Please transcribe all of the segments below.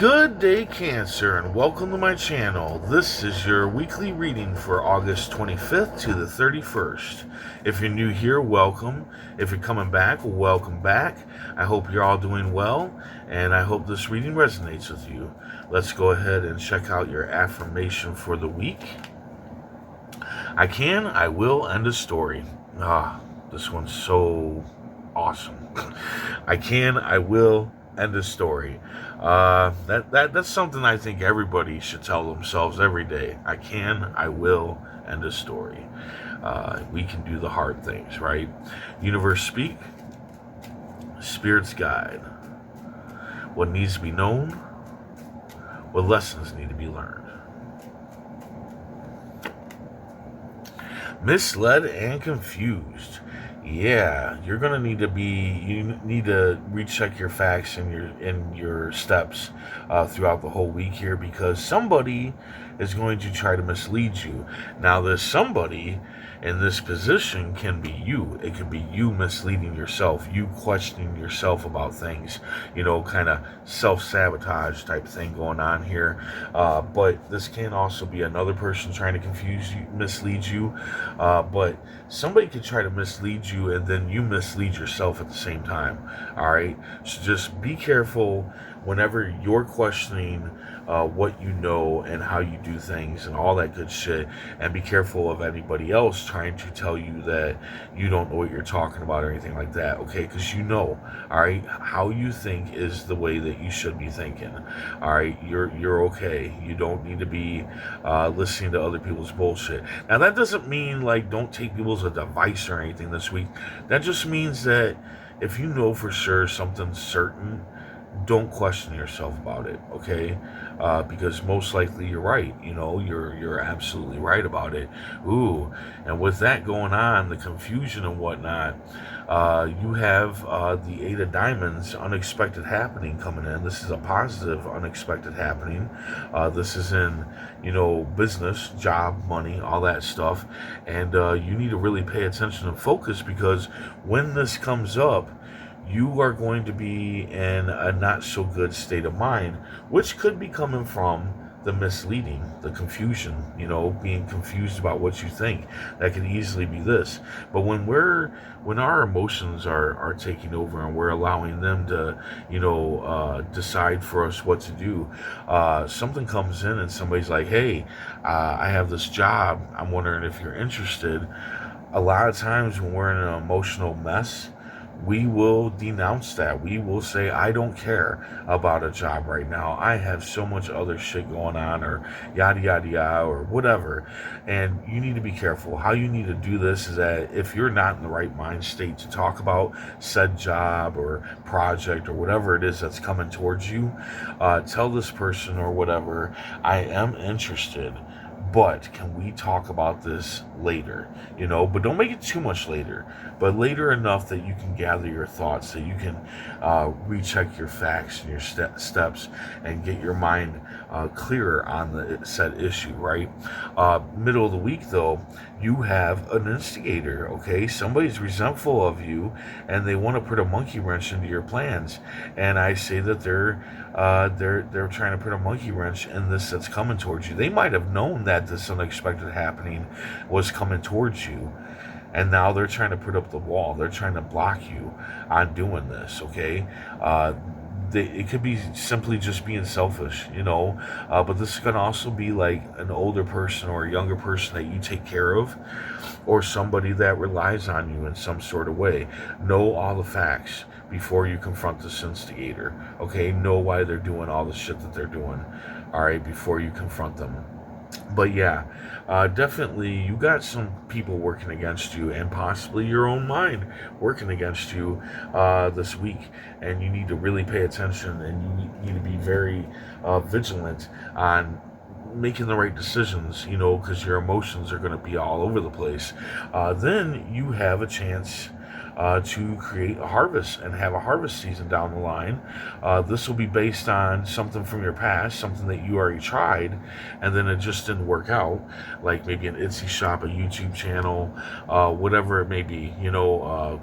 Good day, Cancer, and welcome to my channel. This is your weekly reading for August 25th to the 31st. If you're new here, welcome. If you're coming back, welcome back. I hope you're all doing well, and I hope this reading resonates with you. Let's go ahead and check out your affirmation for the week. I can, I will, end a story. This one's so awesome. I can, I will, end a story. That's something I think everybody should tell themselves every day. I can, I will, end a story. We can do the hard things, right? Universe speak, spirits guide. What needs to be known, what lessons need to be learned. Misled and confused. Yeah, you're gonna need to you need to recheck your facts and your steps throughout the whole week here, because somebody is going to try to mislead you. Now, this somebody in this position can be you. It could be you misleading yourself, you questioning yourself about things, kind of self-sabotage type thing going on here. But this can also be another person trying to confuse you, mislead you. But somebody could try to mislead you and then you mislead yourself at the same time. All right, so just be careful whenever you're questioning what you know and how you do things and all that good shit, and be careful of anybody else trying to tell you that you don't know what you're talking about or anything like that, okay? Because all right, how you think is the way that you should be thinking. All right, you're okay. You don't need to be listening to other people's bullshit. Now, that doesn't mean like don't take people's advice or anything this week. That just means that if you know for sure something's certain, don't question yourself about it, okay? Because most likely you're right. You're absolutely right about it. Ooh, and with that going on, the confusion and whatnot, you have the Eight of Diamonds, unexpected happening coming in. This is a positive unexpected happening. This is in, business, job, money, all that stuff. And you need to really pay attention and focus, because when this comes up, you are going to be in a not so good state of mind, which could be coming from the misleading, the confusion, being confused about what you think. That could easily be this. But when our emotions are taking over and we're allowing them to, decide for us what to do, something comes in and somebody's like, hey, I have this job. I'm wondering if you're interested. A lot of times when we're in an emotional mess, we will denounce that. We will say, I don't care about a job right now. I have so much other shit going on, or yada, yada, yada, or whatever. And you need to be careful. How you need to do this is that if you're not in the right mind state to talk about said job or project or whatever it is that's coming towards you, tell this person or whatever, I am interested, but can we talk about this later? But don't make it too much later, but later enough that you can gather your thoughts, that you can recheck your facts and your steps and get your mind clearer on the said issue, right? Middle of the week, though, you have an instigator, okay? Somebody's resentful of you and they want to put a monkey wrench into your plans. And I say that they're trying to put a monkey wrench in this that's coming towards you. They might have known that this unexpected happening was coming towards you, and now they're trying to put up the wall. They're trying to block you on doing this, okay? It could be simply just being selfish, but this is going to also be like an older person or a younger person that you take care of, or somebody that relies on you in some sort of way. Know all the facts before you confront this instigator, okay? Know why they're doing all the shit that they're doing, all right, before you confront them. But yeah, definitely you got some people working against you, and possibly your own mind working against you this week, and you need to really pay attention, and you need to be very vigilant on making the right decisions, because your emotions are going to be all over the place. Then you have a chance to create a harvest and have a harvest season down the line. This will be based on something from your past, something that you already tried, and then it just didn't work out, like maybe an Etsy shop, a YouTube channel, whatever it may be,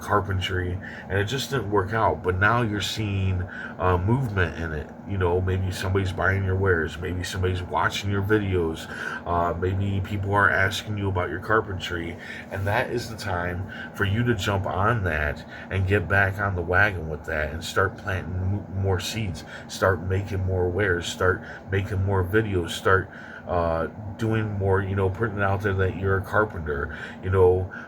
carpentry, and it just didn't work out. But now you're seeing movement in it. maybe somebody's buying your wares, maybe somebody's watching your videos, maybe people are asking you about your carpentry, and that is the time for you to jump on that and get back on the wagon with that and start planting more seeds, start making more wares, start making more videos, start doing more, putting it out there that you're a carpenter.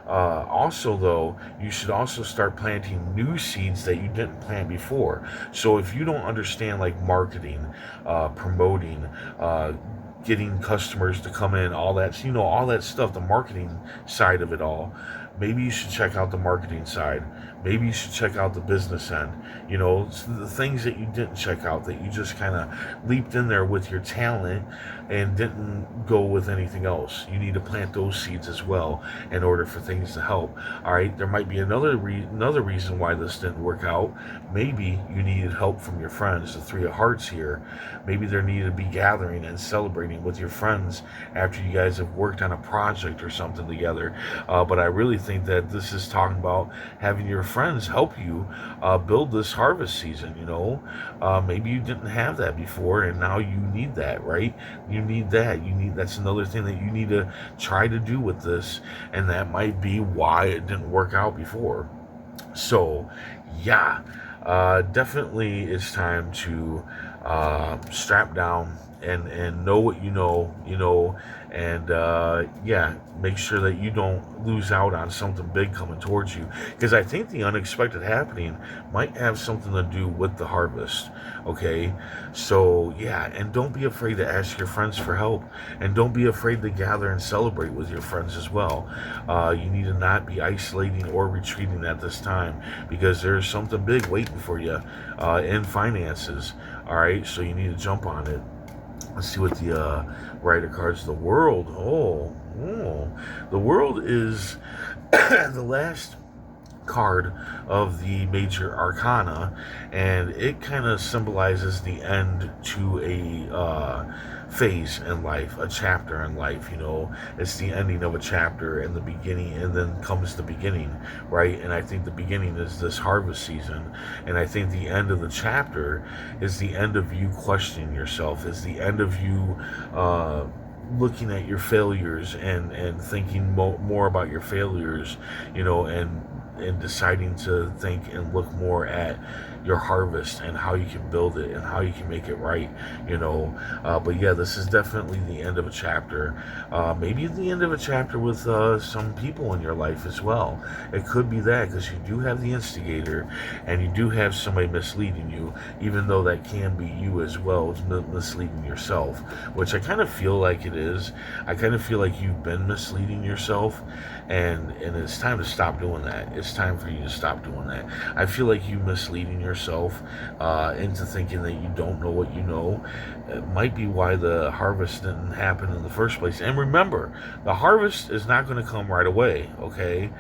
Also though, you should also start planting new seeds that you didn't plant before. So if you don't understand like marketing, promoting, getting customers to come in, all that, all that stuff, the marketing side of it all, maybe you should check out the marketing side. Maybe you should check out the business end. The things that you didn't check out, that you just kind of leaped in there with your talent and didn't go with anything else. You need to plant those seeds as well in order for things to help. All right, there might be another reason why this didn't work out. Maybe you needed help from your friends, the Three of Hearts here. Maybe there needed to be gathering and celebrating with your friends after you guys have worked on a project or something together. But I really think that this is talking about having your friends help you build this harvest season. Maybe you didn't have that before, and now you need that, right? You need that. That's another thing that you need to try to do with this, and that might be why it didn't work out before. So, yeah, definitely it's time to strap down and know what you know, and make sure that you don't lose out on something big coming towards you, because I think the unexpected happening might have something to do with the harvest. Okay, so yeah, and don't be afraid to ask your friends for help, and don't be afraid to gather and celebrate with your friends as well. You need to not be isolating or retreating at this time, because there's something big waiting for you in finances. All right, so you need to jump on it. Let's see what the Rider cards. The World. The World is the last card of the major arcana, and it kind of symbolizes the end to a phase in life, a chapter in life. It's the ending of a chapter and the beginning, and then comes the beginning, right? And I think the beginning is this harvest season, and I think the end of the chapter is the end of you questioning yourself, is the end of you looking at your failures and thinking more about your failures, and deciding to think and look more at your harvest and how you can build it and how you can make it right. But yeah, this is definitely the end of a chapter. Maybe the end of a chapter with some people in your life as well. It could be that, because you do have the instigator and you do have somebody misleading you, even though that can be you as well. It's misleading yourself, which I kind of feel like it is. I kind of feel like you've been misleading yourself, and it's time to stop doing that. It's time for you to stop doing that. I feel like you misleading yourself into thinking that you don't know what you know. It might be why the harvest didn't happen in the first place. And remember, the harvest is not going to come right away, okay?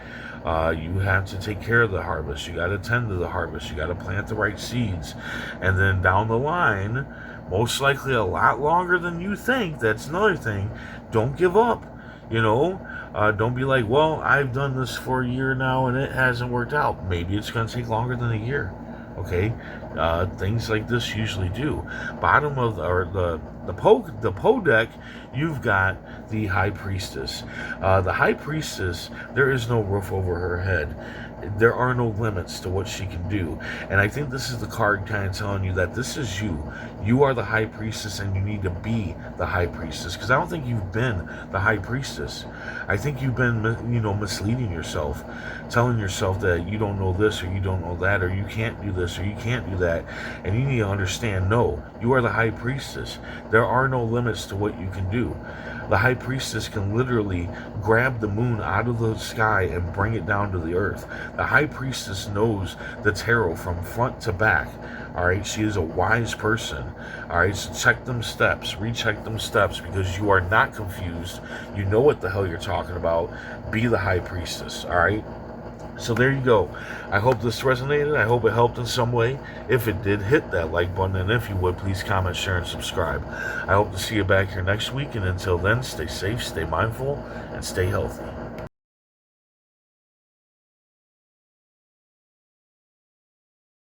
You have to take care of the harvest. You got to tend to the harvest. You got to plant the right seeds. And then down the line, most likely a lot longer than you think. That's another thing. Don't give up, don't be like, well, I've done this for a year now and it hasn't worked out. Maybe it's going to take longer than a year. Okay, things like this usually do. Bottom of the Poe deck, you've got the High Priestess. The High Priestess, there is no roof over her head. There are no limits to what she can do. And I think this is the card kind of telling you that this is you. You are the High Priestess, and you need to be the High Priestess. Because I don't think you've been the High Priestess. I think you've been, misleading yourself, telling yourself that you don't know this, or you don't know that, or you can't do this, or you can't do that. And you need to understand, no, you are the High Priestess. There are no limits to what you can do. The High Priestess can literally grab the moon out of the sky and bring it down to the earth. The High Priestess knows the tarot from front to back. All right, she is a wise person. All right, so check them steps, recheck them steps, because you are not confused. You know what the hell you're talking about. Be the High Priestess. All right. So there you go. I hope this resonated. I hope it helped in some way. If it did, hit that like button, and if you would, please comment, share, and subscribe. I hope to see you back here next week, and until then, stay safe, stay mindful, and stay healthy.